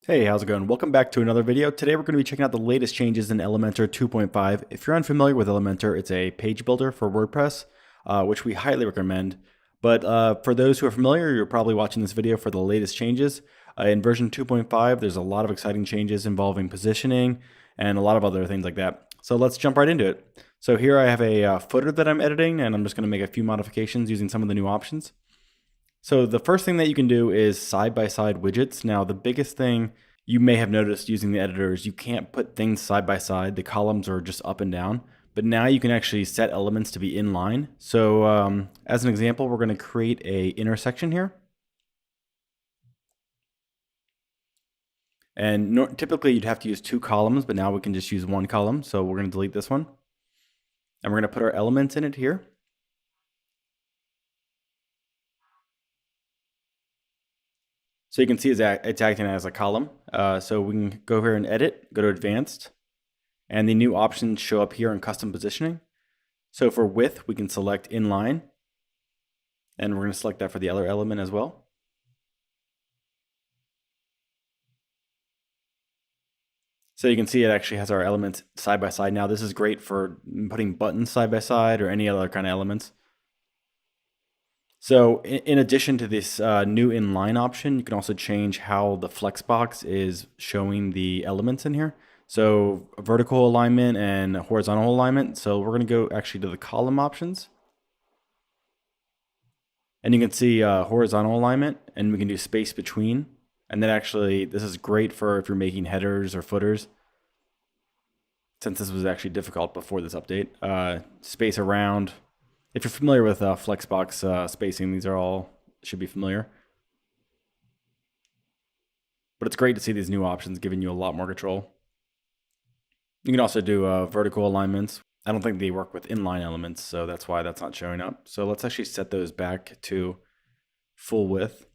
Hey, how's it going? Welcome back to another video. Today we're going to be checking out the latest changes in Elementor 2.5. If you're unfamiliar with Elementor, it's a page builder for WordPress, which we highly recommend. But for those who are familiar, you're probably watching this video for the latest changes. In version 2.5, there's a lot of exciting changes involving positioning and a lot of other things like that. So let's jump right into it. So here I have a footer that I'm editing, and I'm just going to make a few modifications using some of the new options. So the first thing that you can do is side-by-side widgets. Now, the biggest thing you may have noticed using the editor is you can't put things side by side. The columns are just up and down. But now you can actually set elements to be in line. So as an example, we're going to create a intersection here. And typically you'd have to use two columns, but now we can just use one column. So we're going to delete this one. And we're going to put our elements in it here. So you can see it's acting as a column. So we can go here and edit, go to advanced, and the new options show up here in custom positioning. So for width, we can select inline, and we're going to select that for the other element as well. So you can see it actually has our elements side by side. Now this is great for putting buttons side by side or any other kind of elements. So in addition to this new inline option, you can also change how the flexbox is showing the elements in here. So vertical alignment and horizontal alignment. So we're going to go actually to the column options. And you can see horizontal alignment, and we can do space between. And then actually, this is great for if you're making headers or footers, since this was actually difficult before this update. Space around. If you're familiar with Flexbox spacing, these are all should be familiar. But it's great to see these new options giving you a lot more control. You can also do vertical alignments. I don't think they work with inline elements, so that's why that's not showing up. So let's actually set those back to full width.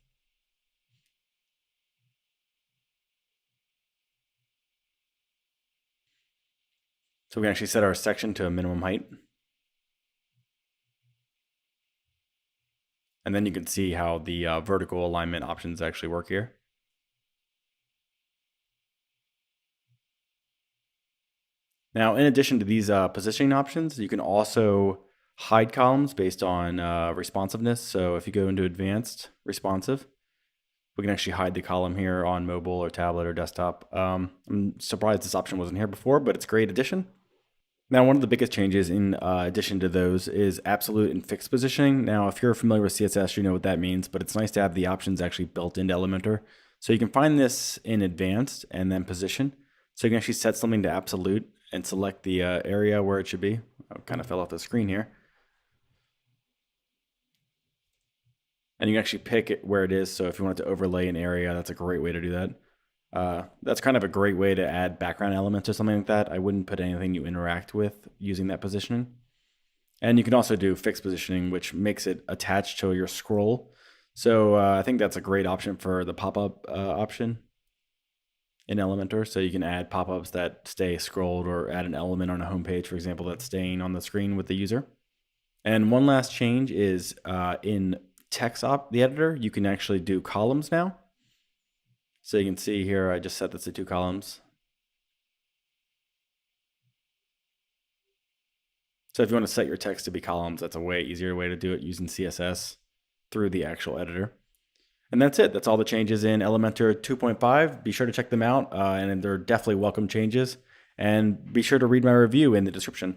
So we can actually set our section to a minimum height. And then you can see how the vertical alignment options actually work here. Now, in addition to these positioning options, you can also hide columns based on responsiveness. So if you go into advanced responsive, we can actually hide the column here on mobile or tablet or desktop. I'm surprised this option wasn't here before, but it's a great addition. Now, one of the biggest changes in addition to those is absolute and fixed positioning. Now, if you're familiar with CSS, you know what that means, but it's nice to have the options actually built into Elementor. So you can find this in advanced and then position. So you can actually set something to absolute and select the area where it should be. I kind of fell off the screen here. And you can actually pick it where it is. So if you want to overlay an area, that's a great way to do that. That's kind of a great way to add background elements or something like that. I wouldn't put anything you interact with using that positioning. And you can also do fixed positioning, which makes it attached to your scroll. So I think that's a great option for the pop-up option in Elementor. So you can add pop-ups that stay scrolled or add an element on a home page, for example, that's staying on the screen with the user. And one last change is in the editor, you can actually do columns now. So you can see here, I just set this to 2 columns. So if you want to set your text to be columns, that's a way easier way to do it using CSS through the actual editor. And that's it. That's all the changes in Elementor 2.5. Be sure to check them out, and they're definitely welcome changes. And be sure to read my review in the description.